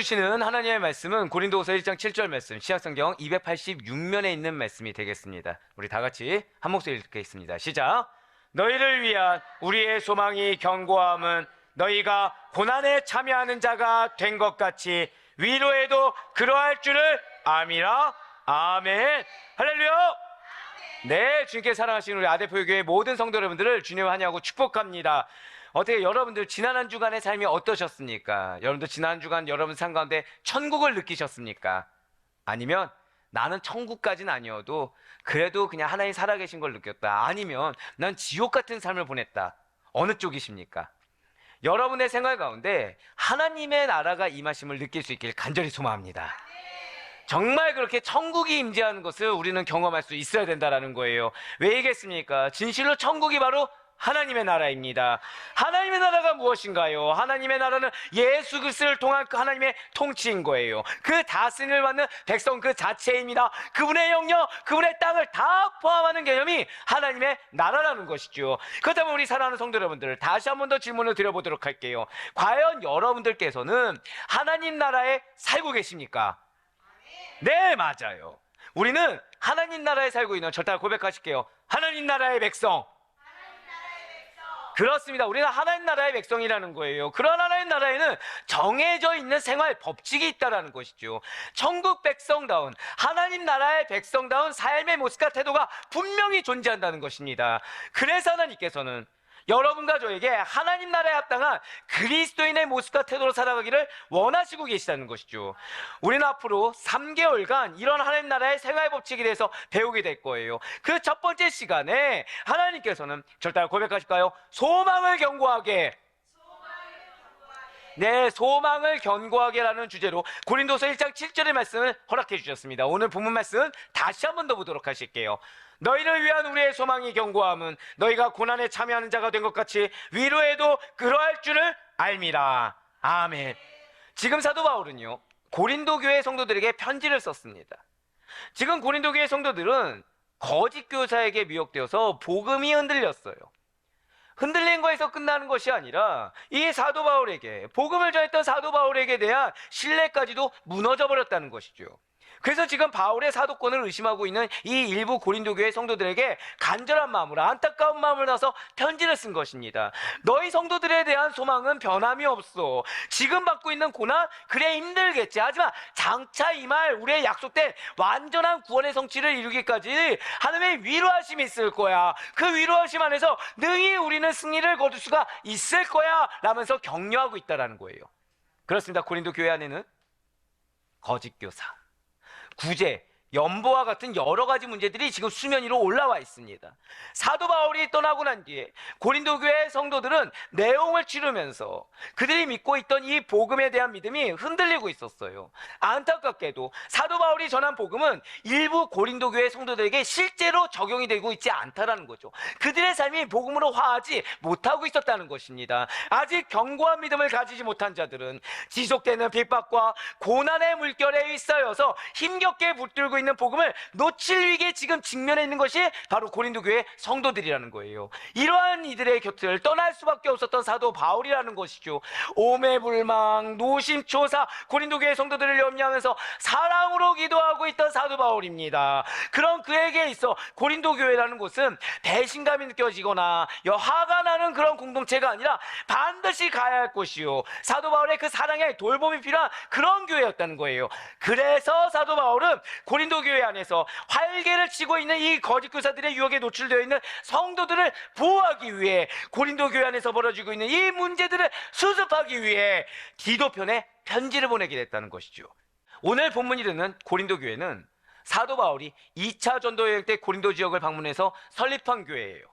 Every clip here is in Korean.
주시는 하나님의 말씀은 고린도후서 1장 7절 말씀, 신약성경 286면에 있는 말씀이 되겠습니다. 우리 다 같이 한 목소리 읽겠습니다. 시작. 너희를 위한 우리의 소망이 견고함은 너희가 고난에 참여하는 자가 된 것 같이 위로에도 그러할 줄을 암이라. 아멘. 할렐루야. 네, 주님께 사랑하시는 우리 아대표교회 모든 성도 여러분들을 주님 환영하고 축복합니다. 어떻게 여러분들 지난 한 주간의 삶이 어떠셨습니까? 여러분들 지난 주간 여러분 삶 가운데 천국을 느끼셨습니까? 아니면 나는 천국까지는 아니어도 그래도 그냥 하나님 살아계신 걸 느꼈다. 아니면 난 지옥 같은 삶을 보냈다. 어느 쪽이십니까? 여러분의 생활 가운데 하나님의 나라가 임하심을 느낄 수 있길 간절히 소망합니다. 정말 그렇게 천국이 임재하는 것을 우리는 경험할 수 있어야 된다는 거예요. 왜 얘기했습니까? 진실로 천국이 바로 하나님의 나라입니다. 하나님의 나라가 무엇인가요? 하나님의 나라는 예수 그리스도를 통한 그 하나님의 통치인 거예요. 그 다스림을 받는 백성 그 자체입니다. 그분의 영역, 그분의 땅을 다 포함하는 개념이 하나님의 나라라는 것이죠. 그렇다면 우리 사랑하는 성도 여러분들, 다시 한 번 더 질문을 드려보도록 할게요. 과연 여러분들께서는 하나님 나라에 살고 계십니까? 네, 맞아요. 우리는 하나님 나라에 살고 있는, 절대 고백하실게요. 하나님 나라의 백성. 그렇습니다. 우리는 하나님 나라의 백성이라는 거예요. 그런 하나님 나라에는 정해져 있는 생활 법칙이 있다는 것이죠. 천국 백성다운, 하나님 나라의 백성다운 삶의 모습과 태도가 분명히 존재한다는 것입니다. 그래서 하나님께서는 여러분과 저에게 하나님 나라에 합당한 그리스도인의 모습과 태도로 살아가기를 원하시고 계시다는 것이죠. 우리는 앞으로 3개월간 이런 하나님 나라의 생활 법칙에 대해서 배우게 될 거예요. 그 첫 번째 시간에 하나님께서는 절대 고백하실까요? 소망을 견고하게. 네, 소망을 견고하게라는 주제로 고린도서 1장 7절의 말씀을 허락해 주셨습니다. 오늘 본문 말씀 다시 한 번 더 보도록 하실게요. 너희를 위한 우리의 소망이 견고함은 너희가 고난에 참여하는 자가 된 것 같이 위로에도 그러할 줄을 알미라. 아멘. 지금 사도 바울은요, 고린도 교회 성도들에게 편지를 썼습니다. 지금 고린도 교회 성도들은 거짓 교사에게 미혹되어서 복음이 흔들렸어요. 흔들린 거에서 끝나는 것이 아니라 이 사도 바울에게, 복음을 전했던 사도 바울에게 대한 신뢰까지도 무너져 버렸다는 것이죠. 그래서 지금 바울의 사도권을 의심하고 있는 이 일부 고린도 교회 성도들에게 간절한 마음으로, 안타까운 마음을 나서 편지를 쓴 것입니다. 너희 성도들에 대한 소망은 변함이 없어. 지금 받고 있는 고난, 그래 힘들겠지. 하지만 장차 임할 우리의 약속된 완전한 구원의 성취를 이루기까지 하나님의 위로하심이 있을 거야. 그 위로하심 안에서 능히 우리는 승리를 거둘 수가 있을 거야 라면서 격려하고 있다는 거예요. 그렇습니다. 고린도 교회 안에는 거짓 교사, 구제, 연보와 같은 여러 가지 문제들이 지금 수면 위로 올라와 있습니다. 사도 바울이 떠나고 난 뒤에 고린도 교회 성도들은 내용을 치르면서 그들이 믿고 있던 이 복음에 대한 믿음이 흔들리고 있었어요. 안타깝게도 사도 바울이 전한 복음은 일부 고린도 교회 성도들에게 실제로 적용이 되고 있지 않다라는 거죠. 그들의 삶이 복음으로 화하지 못하고 있었다는 것입니다. 아직 견고한 믿음을 가지지 못한 자들은 지속되는 핍박과 고난의 물결에 휩싸여서 힘겹게 붙들고 있는 복음을 놓칠 위기에 지금 직면해 있는 것이 바로 고린도 교회 성도들이라는 거예요. 이러한 이들의 곁을 떠날 수밖에 없었던 사도 바울이라는 것이죠. 오매불망, 노심초사, 고린도 교회 성도들을 염려하면서 사랑으로 기도하고 있던 사도 바울입니다. 그런 그에게 있어 고린도 교회라는 곳은 배신감이 느껴지거나 화가 나는 그런 공동체가 아니라 반드시 가야 할 곳이요, 사도 바울의 그 사랑의 돌봄이 필요한 그런 교회였다는 거예요. 그래서 사도 바울은 고린도 교회 안에서 활개를 치고 있는 이 거짓 교사들의 유혹에 노출되어 있는 성도들을 보호하기 위해, 고린도 교회 안에서 벌어지고 있는 이 문제들을 수습하기 위해 디도편에 편지를 보내게 됐다는 것이죠. 오늘 본문이 되는 고린도 교회는 사도 바울이 2차 전도 여행 때 고린도 지역을 방문해서 설립한 교회예요.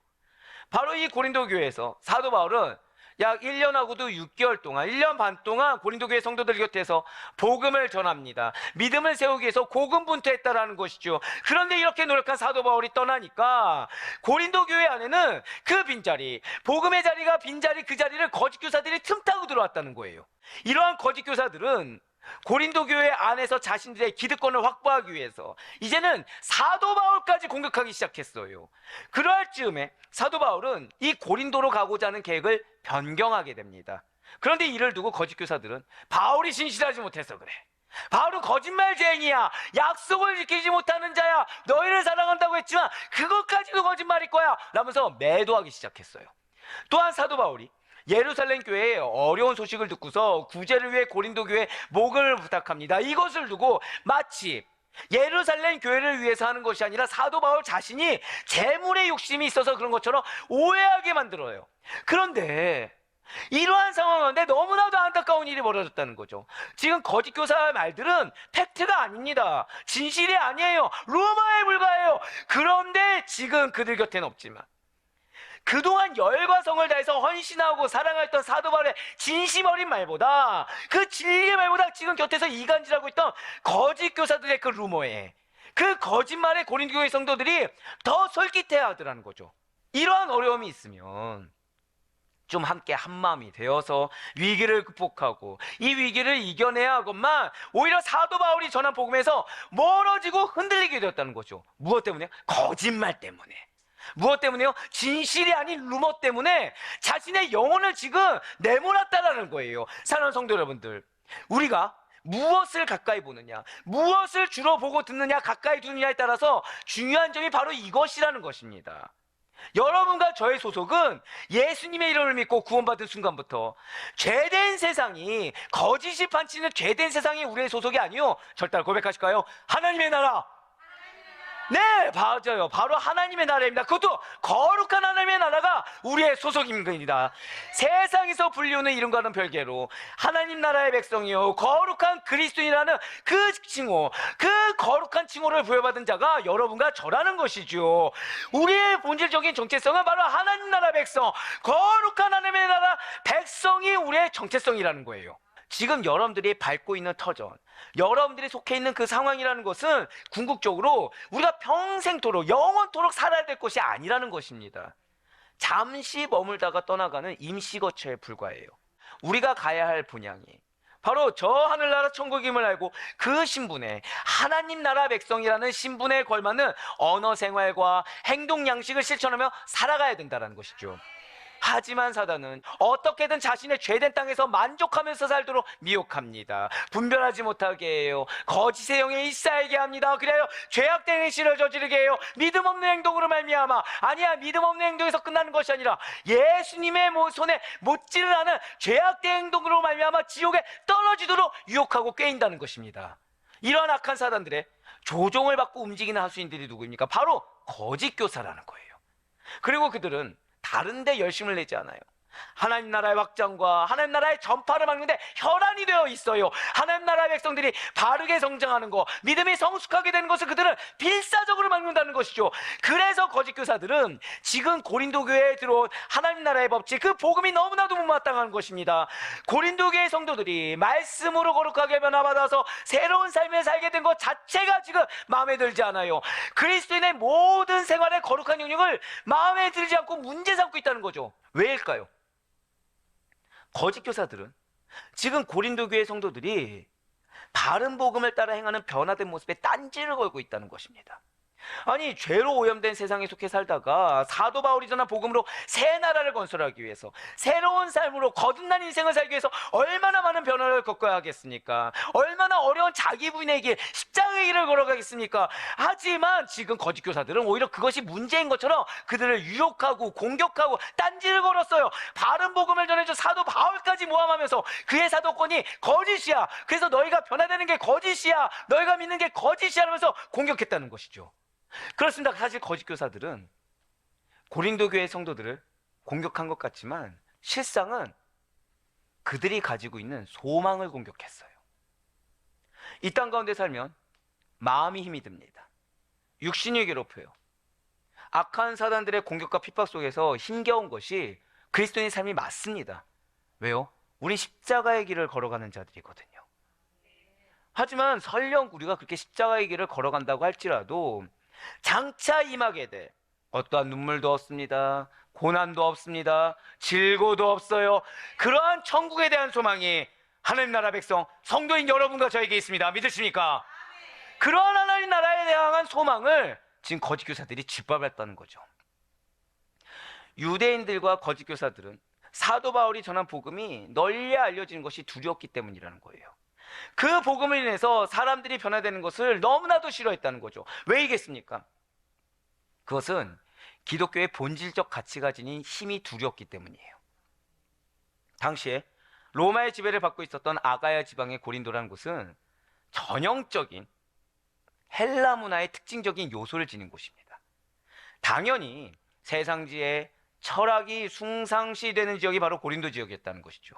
바로 이 고린도 교회에서 사도 바울은 약 1년하고도 6개월 동안, 1년 반 동안 고린도 교회 성도들 곁에서 복음을 전합니다. 믿음을 세우기 위해서 고군분투했다라는 것이죠. 그런데 이렇게 노력한 사도 바울이 떠나니까 고린도 교회 안에는 그 빈자리, 복음의 자리가 빈자리, 그 자리를 거짓 교사들이 틈타고 들어왔다는 거예요. 이러한 거짓 교사들은 고린도 교회 안에서 자신들의 기득권을 확보하기 위해서 이제는 사도 바울까지 공격하기 시작했어요. 그럴 즈음에 사도 바울은 이 고린도로 가고자 하는 계획을 변경하게 됩니다. 그런데 이를 두고 거짓 교사들은 바울이 진실하지 못해서 그래, 바울은 거짓말쟁이야, 약속을 지키지 못하는 자야, 너희를 사랑한다고 했지만 그것까지도 거짓말일 거야 라면서 매도하기 시작했어요. 또한 사도 바울이 예루살렘 교회의 어려운 소식을 듣고서 구제를 위해 고린도 교회에 모금을 부탁합니다. 이것을 두고 마치 예루살렘 교회를 위해서 하는 것이 아니라 사도 바울 자신이 재물의 욕심이 있어서 그런 것처럼 오해하게 만들어요. 그런데 이러한 상황 가운데 너무나도 안타까운 일이 벌어졌다는 거죠. 지금 거짓 교사의 말들은 팩트가 아닙니다. 진실이 아니에요. 루머에 불과해요. 그런데 지금 그들 곁에는 없지만 그동안 열과 성을 다해서 헌신하고 사랑했던 사도 바울의 진심 어린 말보다, 그 진리의 말보다 지금 곁에서 이간질하고 있던 거짓 교사들의 그 루머에, 그 거짓말에 고린도 교회 성도들이 더 솔깃해야 하더라는 거죠. 이러한 어려움이 있으면 좀 함께 한마음이 되어서 위기를 극복하고 이 위기를 이겨내야 하건만 오히려 사도 바울이 전한 복음에서 멀어지고 흔들리게 되었다는 거죠. 무엇 때문에? 거짓말 때문에. 무엇 때문에요? 진실이 아닌 루머 때문에 자신의 영혼을 지금 내몰았다라는 거예요. 사랑하는 성도 여러분들, 우리가 무엇을 가까이 보느냐, 무엇을 주로 보고 듣느냐, 가까이 두느냐에 따라서 중요한 점이 바로 이것이라는 것입니다. 여러분과 저의 소속은 예수님의 이름을 믿고 구원받은 순간부터 죄된 세상이, 거짓이 판치는 죄된 세상이 우리의 소속이 아니요, 절대 고백하실까요? 하나님의 나라. 네, 맞아요. 바로 하나님의 나라입니다. 그것도 거룩한 하나님의 나라가 우리의 소속입니다. 세상에서 불리우는 이름과는 별개로 하나님 나라의 백성이요, 거룩한 그리스도인이라는 그 칭호, 그 거룩한 칭호를 부여받은 자가 여러분과 저라는 것이죠. 우리의 본질적인 정체성은 바로 하나님 나라 백성, 거룩한 하나님의 나라 백성이 우리의 정체성이라는 거예요. 지금 여러분들이 밟고 있는 터전, 여러분들이 속해 있는 그 상황이라는 것은 궁극적으로 우리가 평생토록, 영원토록 살아야 될 것이 아니라는 것입니다. 잠시 머물다가 떠나가는 임시거처에 불과해요. 우리가 가야 할 분향이 바로 저 하늘나라 천국임을 알고 그 신분에, 하나님 나라 백성이라는 신분에 걸맞는 언어 생활과 행동 양식을 실천하며 살아가야 된다는 것이죠. 하지만 사단은 어떻게든 자신의 죄된 땅에서 만족하면서 살도록 미혹합니다. 분별하지 못하게 해요. 거짓의 영에 일사하게 합니다. 그래요, 죄악된 행실을 저지르게 해요. 믿음 없는 행동으로 말미암아, 아니야, 믿음 없는 행동에서 끝나는 것이 아니라 예수님의 손에 못지를 않은 죄악된 행동으로 말미암아 지옥에 떨어지도록 유혹하고 꾀인다는 것입니다. 이러한 악한 사단들의 조종을 받고 움직이는 하수인들이 누구입니까? 바로 거짓 교사라는 거예요. 그리고 그들은 다른 데 열심을 내지 않아요. 하나님 나라의 확장과 하나님 나라의 전파를 막는데 혈안이 되어 있어요. 하나님 나라의 백성들이 바르게 성장하는 것, 믿음이 성숙하게 되는 것을 그들은 필사적으로 막는다는 것이죠. 그래서 거짓 교사들은 지금 고린도 교회에 들어온 하나님 나라의 법칙, 그 복음이 너무나도 못마땅한 것입니다. 고린도 교회 성도들이 말씀으로 거룩하게 변화받아서 새로운 삶을 살게 된 것 자체가 지금 마음에 들지 않아요. 그리스도인의 모든 생활의 거룩한 영역을 마음에 들지 않고 문제 삼고 있다는 거죠. 왜일까요? 거짓 교사들은 지금 고린도 교회 성도들이 바른 복음을 따라 행하는 변화된 모습에 딴지를 걸고 있다는 것입니다. 아니, 죄로 오염된 세상에 속해 살다가 사도 바울이 전한 복음으로 새 나라를 건설하기 위해서, 새로운 삶으로 거듭난 인생을 살기 위해서 얼마나 많은 변화를 겪어야 하겠습니까? 얼마나 어려운 자기 부인의 길, 십자가의 길을 걸어가겠습니까? 하지만 지금 거짓 교사들은 오히려 그것이 문제인 것처럼 그들을 유혹하고 공격하고 딴지를 걸었어요. 바른 복음을 전해줘 사도 바울까지 모함하면서 그의 사도권이 거짓이야, 그래서 너희가 변화되는 게 거짓이야, 너희가 믿는 게 거짓이야 하면서 공격했다는 것이죠. 그렇습니다. 사실 거짓 교사들은 고린도 교회 성도들을 공격한 것 같지만 실상은 그들이 가지고 있는 소망을 공격했어요. 이 땅 가운데 살면 마음이 힘이 듭니다. 육신이 괴롭혀요. 악한 사단들의 공격과 핍박 속에서 힘겨운 것이 그리스도인의 삶이 맞습니다. 왜요? 우리 십자가의 길을 걸어가는 자들이거든요. 하지만 설령 우리가 그렇게 십자가의 길을 걸어간다고 할지라도 장차 임하게 돼 어떠한 눈물도 없습니다. 고난도 없습니다. 질고도 없어요. 그러한 천국에 대한 소망이 하나님 나라 백성, 성도인 여러분과 저에게 있습니다. 믿으십니까? 그러한 하나님 나라에 대한 소망을 지금 거짓 교사들이 짓밟았다는 거죠. 유대인들과 거짓 교사들은 사도 바울이 전한 복음이 널리 알려지는 것이 두려웠기 때문이라는 거예요. 그 복음을 인해서 사람들이 변화되는 것을 너무나도 싫어했다는 거죠. 왜이겠습니까? 그것은 기독교의 본질적 가치가 지닌 힘이 두려웠기 때문이에요. 당시에 로마의 지배를 받고 있었던 아가야 지방의 고린도라는 곳은 전형적인 헬라 문화의 특징적인 요소를 지닌 곳입니다. 당연히 세상지에 철학이 숭상시되는 지역이 바로 고린도 지역이었다는 것이죠.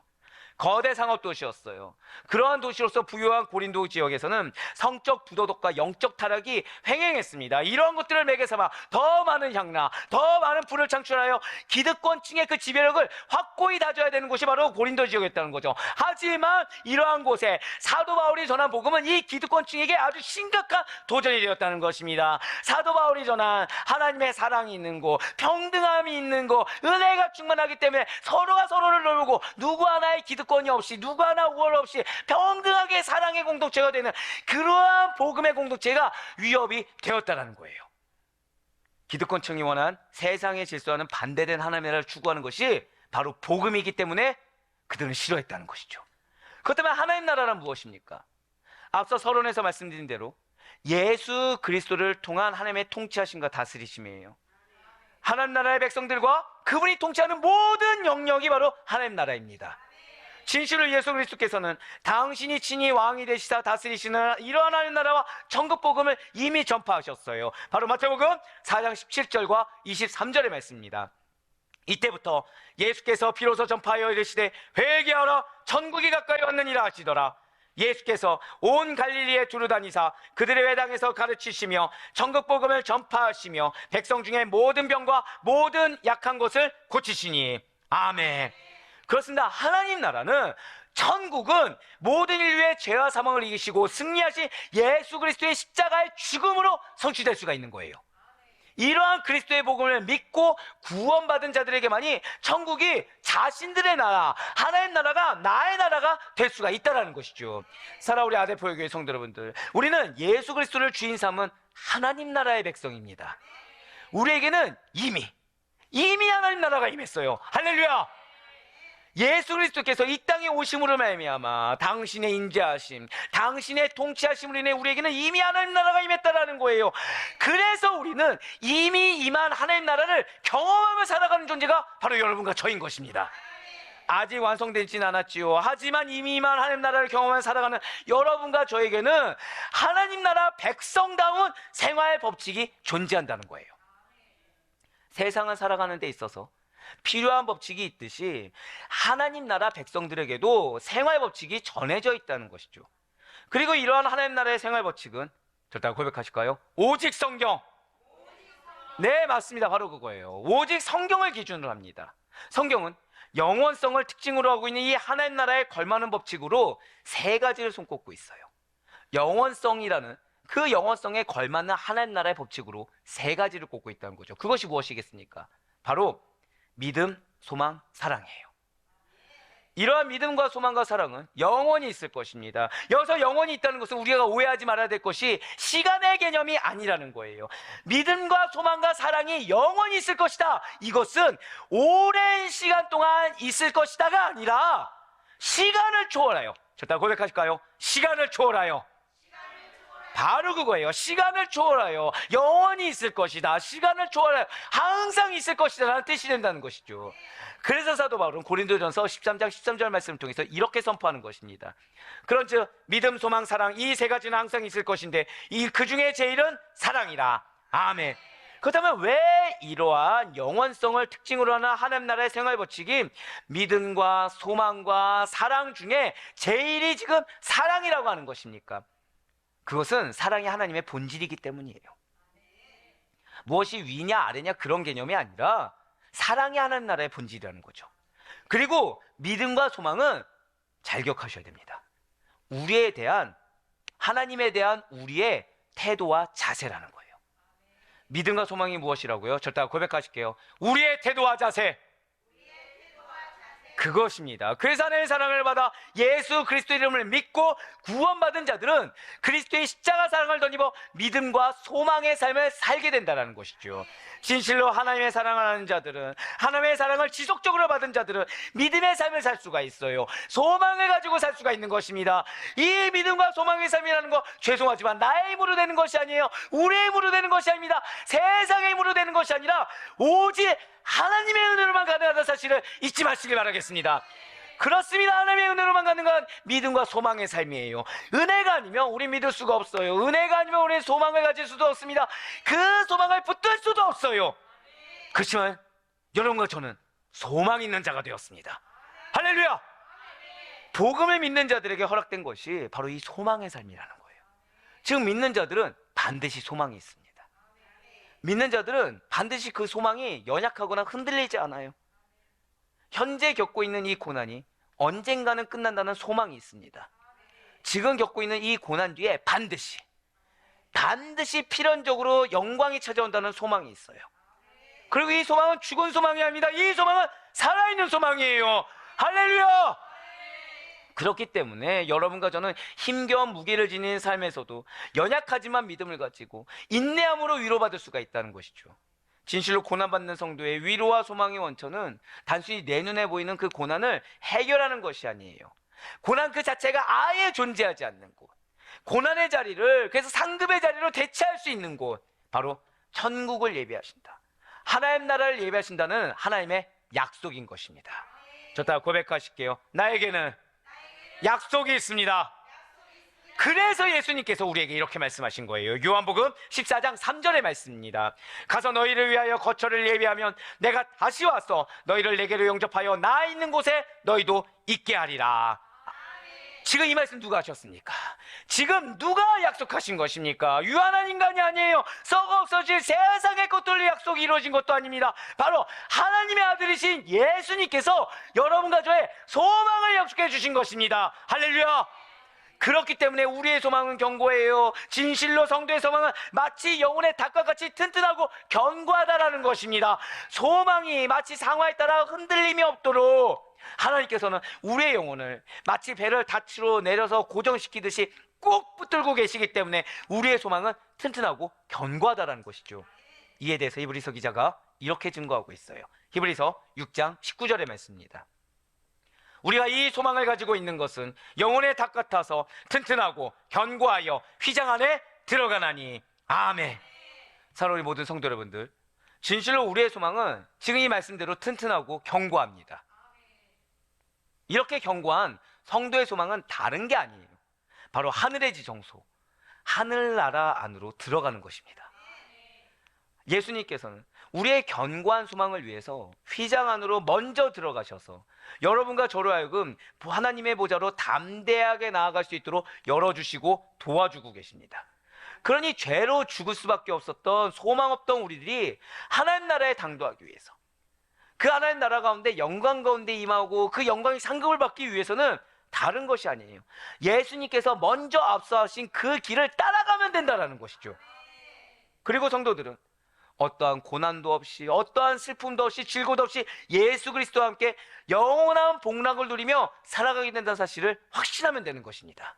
거대 상업 도시였어요. 그러한 도시로서 부유한 고린도 지역에서는 성적 부도덕과 영적 타락이 횡행했습니다. 이런 것들을 매개 삼아 더 많은 향락, 더 많은 부를 창출하여 기득권층의 그 지배력을 확고히 다져야 되는 곳이 바로 고린도 지역이었다는 거죠. 하지만 이러한 곳에 사도 바울이 전한 복음은 이 기득권층에게 아주 심각한 도전이 되었다는 것입니다. 사도 바울이 전한 하나님의 사랑이 있는 곳, 평등함이 있는 곳, 은혜가 충만하기 때문에 서로가 서로를 돌보고 누구 하나의 기득권이 없이, 누구 하나 우월 없이 평등하게 사랑의 공동체가 되는 그러한 복음의 공동체가 위협이 되었다는 거예요. 기득권층이 원한 세상의 질서와는 반대된 하나님의 나라를 추구하는 것이 바로 복음이기 때문에 그들은 싫어했다는 것이죠. 그렇 다면 하나님 나라란 무엇입니까? 앞서 서론에서 말씀드린 대로 예수 그리스도를 통한 하나님의 통치하심과 다스리심이에요. 하나님 나라의 백성들과 그분이 통치하는 모든 영역이 바로 하나님 나라입니다. 진실로 예수 그리스도께서는 당신이 친히 왕이 되시사 다스리시는 이러한 하나님 나라와 천국 복음을 이미 전파하셨어요. 바로 마태복음 4장 17절과 23절의 말씀입니다. 이때부터 예수께서 비로소 전파하여 이르시되 회개하라 천국이 가까이 왔느니라 하시더라. 예수께서 온 갈릴리에 두루 다니사 그들의 회당에서 가르치시며 천국 복음을 전파하시며 백성 중에 모든 병과 모든 약한 것을 고치시니. 아멘. 그렇습니다. 하나님 나라는, 천국은 모든 인류의 죄와 사망을 이기시고 승리하신 예수 그리스도의 십자가의 죽음으로 성취될 수가 있는 거예요. 이러한 그리스도의 복음을 믿고 구원받은 자들에게만이 천국이 자신들의 나라, 하나님 나라가 나의 나라가 될 수가 있다는 것이죠. 사랑하는 우리 아대포교회 성도 여러분들, 우리는 예수 그리스도를 주인 삼은 하나님 나라의 백성입니다. 우리에게는 이미 하나님 나라가 임했어요. 할렐루야. 예수 그리스도께서 이 땅에 오심으로 말미암아 당신의 인자하심, 당신의 통치하심으로 인해 우리에게는 이미 하나님 나라가 임했다라는 거예요. 그래서 우리는 이미 임한 하나님 나라를 경험하며 살아가는 존재가 바로 여러분과 저인 것입니다. 아직 완성되지는 않았지요. 하지만 이미 임한 하나님 나라를 경험하며 살아가는 여러분과 저에게는 하나님 나라 백성다운 생활 법칙이 존재한다는 거예요. 세상을 살아가는 데 있어서 필요한 법칙이 있듯이 하나님 나라 백성들에게도 생활 법칙이 전해져 있다는 것이죠. 그리고 이러한 하나님 나라의 생활 법칙은 절대 고백하실까요? 오직 성경. 네, 맞습니다. 바로 그거예요. 오직 성경을 기준으로 합니다. 성경은 영원성을 특징으로 하고 있는 이 하나님 나라에 걸맞는 법칙으로 세 가지를 손꼽고 있어요. 영원성이라는 그 영원성에 걸맞는 하나님 나라의 법칙으로 세 가지를 꼽고 있다는 거죠. 그것이 무엇이겠습니까? 바로 믿음, 소망, 사랑이에요. 이러한 믿음과 소망과 사랑은 영원히 있을 것입니다. 여기서 영원히 있다는 것은 우리가 오해하지 말아야 될 것이 시간의 개념이 아니라는 거예요. 믿음과 소망과 사랑이 영원히 있을 것이다. 이것은 오랜 시간 동안 있을 것이다가 아니라 시간을 초월하여, 자, 고백하실까요? 시간을 초월하여. 바로 그거예요. 시간을 초월하여 영원히 있을 것이다. 시간을 초월하여 항상 있을 것이다 라는 뜻이 된다는 것이죠. 그래서 사도 바울은 고린도전서 13장 13절 말씀을 통해서 이렇게 선포하는 것입니다. 그런즉 믿음, 소망, 사랑 이 세 가지는 항상 있을 것인데 그 중에 제일은 사랑이라. 아멘. 그렇다면 왜 이러한 영원성을 특징으로 하는 하나님 나라의 생활 법칙이 믿음과 소망과 사랑 중에 제일이 지금 사랑이라고 하는 것입니까? 그것은 사랑이 하나님의 본질이기 때문이에요. 무엇이 위냐 아래냐 그런 개념이 아니라 사랑이 하나님 나라의 본질이라는 거죠. 그리고 믿음과 소망은 잘 기억하셔야 됩니다. 우리에 대한, 하나님에 대한 우리의 태도와 자세라는 거예요. 믿음과 소망이 무엇이라고요? 절대 고백하실게요. 우리의 태도와 자세. 그것입니다. 그래서 하나님의 사랑을 받아 예수 그리스도 이름을 믿고 구원받은 자들은 그리스도의 십자가 사랑을 덧입어 믿음과 소망의 삶을 살게 된다는 것이죠. 진실로 하나님의 사랑을 하는 자들은, 하나님의 사랑을 지속적으로 받은 자들은 믿음의 삶을 살 수가 있어요. 소망을 가지고 살 수가 있는 것입니다. 이 믿음과 소망의 삶이라는 거, 죄송하지만 나의 힘으로 되는 것이 아니에요. 우리의 힘으로 되는 것이 아닙니다. 세상의 힘으로 되는 것이 아니라 오직 하나님의 은혜로만 가능하다는 사실을 잊지 마시길 바라겠습니다. 그렇습니다. 하나님의 은혜로만 가능한 믿음과 소망의 삶이에요. 은혜가 아니면 우리 믿을 수가 없어요. 은혜가 아니면 우리 소망을 가질 수도 없습니다. 그 소망을 붙들 수도 없어요. 그렇지만 여러분과 저는 소망 있는 자가 되었습니다. 할렐루야! 복음을 믿는 자들에게 허락된 것이 바로 이 소망의 삶이라는 거예요. 지금 믿는 자들은 반드시 소망이 있습니다. 믿는 자들은 반드시 그 소망이 연약하거나 흔들리지 않아요. 현재 겪고 있는 이 고난이 언젠가는 끝난다는 소망이 있습니다. 지금 겪고 있는 이 고난 뒤에 반드시 필연적으로 영광이 찾아온다는 소망이 있어요. 그리고 이 소망은 죽은 소망이 아닙니다. 이 소망은 살아있는 소망이에요. 할렐루야! 그렇기 때문에 여러분과 저는 힘겨운 무게를 지닌 삶에서도 연약하지만 믿음을 가지고 인내함으로 위로받을 수가 있다는 것이죠. 진실로 고난받는 성도의 위로와 소망의 원천은 단순히 내 눈에 보이는 그 고난을 해결하는 것이 아니에요. 고난 그 자체가 아예 존재하지 않는 곳, 고난의 자리를, 그래서 상급의 자리로 대체할 수 있는 곳, 바로 천국을 예비하신다, 하나님 나라를 예비하신다는 하나님의 약속인 것입니다. 좋다, 고백하실게요. 나에게는 약속이 있습니다. 그래서 예수님께서 우리에게 이렇게 말씀하신 거예요. 요한복음 14장 3절의 말씀입니다. 가서 너희를 위하여 거처를 예비하면 내가 다시 와서 너희를 내게로 영접하여 나 있는 곳에 너희도 있게 하리라. 지금 이 말씀 누가 하셨습니까? 지금 누가 약속하신 것입니까? 유한한 인간이 아니에요. 썩어 없어질 세상의 것들로 약속이 이루어진 것도 아닙니다. 바로 하나님의 아들이신 예수님께서 여러분과 저의 소망을 약속해 주신 것입니다. 할렐루야! 그렇기 때문에 우리의 소망은 견고해요. 진실로 성도의 소망은 마치 영혼의 닭과 같이 튼튼하고 견고하다라는 것입니다. 소망이 마치 상황에 따라 흔들림이 없도록 하나님께서는 우리의 영혼을 마치 배를 닻으로 내려서 고정시키듯이 꼭 붙들고 계시기 때문에 우리의 소망은 튼튼하고 견고하다라는 것이죠. 이에 대해서 히브리서 기자가 이렇게 증거하고 있어요. 히브리서 6장 19절의 말씀입니다. 우리가 이 소망을 가지고 있는 것은 영혼의 닭 같아서 튼튼하고 견고하여 휘장 안에 들어가나니. 아멘. 사랑하는 우리 모든 성도 여러분들, 진실로 우리의 소망은 지금 이 말씀대로 튼튼하고 견고합니다. 이렇게 견고한 성도의 소망은 다른 게 아니에요. 바로 하늘의 지정소, 하늘나라 안으로 들어가는 것입니다. 예수님께서는 우리의 견고한 소망을 위해서 휘장 안으로 먼저 들어가셔서 여러분과 저로 하여금 하나님의 보좌로 담대하게 나아갈 수 있도록 열어주시고 도와주고 계십니다. 그러니 죄로 죽을 수밖에 없었던 소망 없던 우리들이 하나님 나라에 당도하기 위해서, 그 하나님 나라 가운데 영광 가운데 임하고 그 영광의 상급을 받기 위해서는 다른 것이 아니에요. 예수님께서 먼저 앞서하신 그 길을 따라가면 된다는 것이죠. 그리고 성도들은 어떠한 고난도 없이, 어떠한 슬픔도 없이, 질고도 없이 예수 그리스도와 함께 영원한 복락을 누리며 살아가게 된다는 사실을 확신하면 되는 것입니다.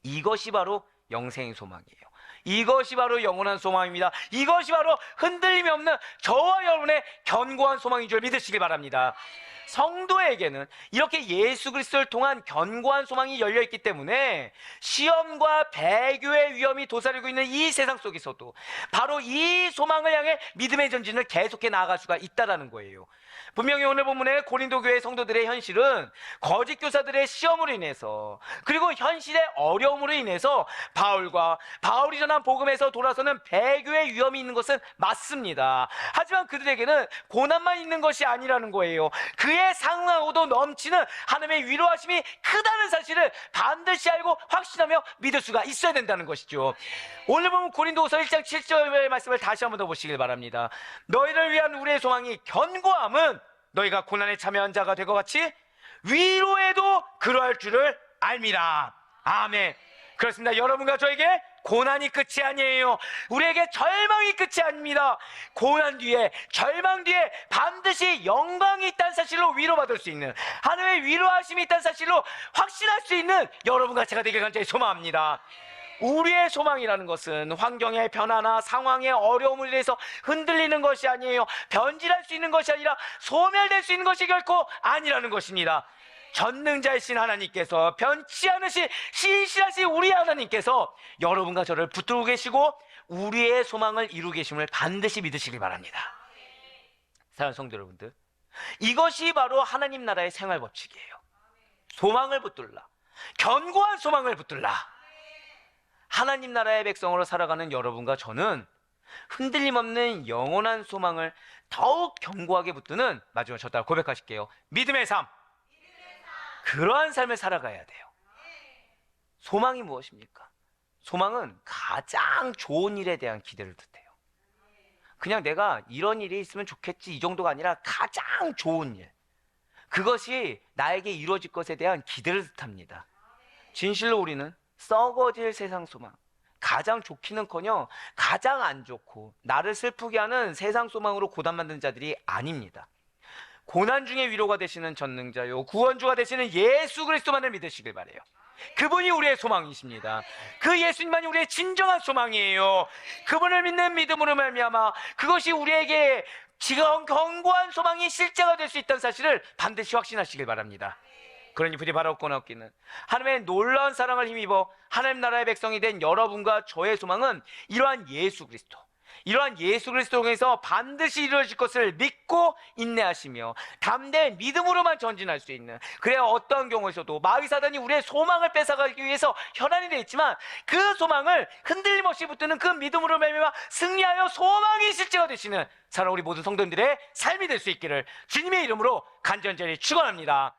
이것이 바로 영생의 소망이에요. 이것이 바로 영원한 소망입니다. 이것이 바로 흔들림이 없는 저와 여러분의 견고한 소망인 줄 믿으시기 바랍니다. 성도에게는 이렇게 예수 그리스도를 통한 견고한 소망이 열려있기 때문에 시험과 배교의 위험이 도사리고 있는 이 세상 속에서도 바로 이 소망을 향해 믿음의 전진을 계속해 나아갈 수가 있다는 거예요. 분명히 오늘 본문의 고린도 교회 성도들의 현실은 거짓 교사들의 시험으로 인해서, 그리고 현실의 어려움으로 인해서 바울이 전한 복음에서 돌아서는 배교의 위험이 있는 것은 맞습니다. 하지만 그들에게는 고난만 있는 것이 아니라는 거예요. 그에 상하고도 넘치는 하나님의 위로하심이 크다는 사실을 반드시 알고 확신하며 믿을 수가 있어야 된다는 것이죠. 오늘 보면 고린도후서 1장 7절의 말씀을 다시 한번 더 보시길 바랍니다. 너희를 위한 우리의 소망이 견고함은 너희가 고난에 참여한 자가 될 것 같이 위로에도 그러할 줄을 알미라. 아멘. 그렇습니다. 여러분과 저에게 고난이 끝이 아니에요. 우리에게 절망이 끝이 아닙니다. 고난 뒤에, 절망 뒤에 반드시 영광이 있다는 사실로 위로받을 수 있는, 하나님의 위로하심이 있다는 사실로 확신할 수 있는 여러분과 제가 되길 간절히 소망합니다. 우리의 소망이라는 것은 환경의 변화나 상황의 어려움을 인해서 흔들리는 것이 아니에요. 변질할 수 있는 것이 아니라 소멸될 수 있는 것이 결코 아니라는 것입니다. 전능자이신 하나님께서, 변치 않으신 신실하신 우리 하나님께서 여러분과 저를 붙들고 계시고 우리의 소망을 이루고 계심을 반드시 믿으시길 바랍니다. 사랑하는 성도 여러분들, 이것이 바로 하나님 나라의 생활 법칙이에요. 소망을 붙들라, 견고한 소망을 붙들라. 하나님 나라의 백성으로 살아가는 여러분과 저는 흔들림 없는 영원한 소망을 더욱 견고하게 붙드는, 마지막 저 따라 고백하실게요, 믿음의 삶. 그러한 삶을 살아가야 돼요. 소망이 무엇입니까? 소망은 가장 좋은 일에 대한 기대를 뜻해요. 그냥 내가 이런 일이 있으면 좋겠지 이 정도가 아니라 가장 좋은 일, 그것이 나에게 이루어질 것에 대한 기대를 뜻합니다. 진실로 우리는 썩어질 세상 소망, 가장 좋기는커녕 가장 안 좋고 나를 슬프게 하는 세상 소망으로 고단 만든 자들이 아닙니다. 고난 중에 위로가 되시는 전능자요, 구원주가 되시는 예수 그리스도만을 믿으시길 바라요. 그분이 우리의 소망이십니다. 그 예수님만이 우리의 진정한 소망이에요. 그분을 믿는 믿음으로 말미암아 그것이 우리에게 지금 견고한 소망이 실제가 될 수 있다는 사실을 반드시 확신하시길 바랍니다. 그러니 부디 바라옵고 나옵기는 하나님의 놀라운 사랑을 힘입어 하나님 나라의 백성이 된 여러분과 저의 소망은 이러한 예수 그리스도, 이러한 예수 그리스도를 통해서 반드시 이루어질 것을 믿고 인내하시며 담대히 믿음으로만 전진할 수 있는, 그래야 어떠한 경우에서도 마귀 사단이 우리의 소망을 뺏어가기 위해서 혈안이 되어 있지만 그 소망을 흔들림 없이 붙드는 그 믿음으로 말미암아 승리하여 소망이 실제가 되시는 사랑 우리 모든 성도님들의 삶이 될 수 있기를 주님의 이름으로 간절히 축원합니다.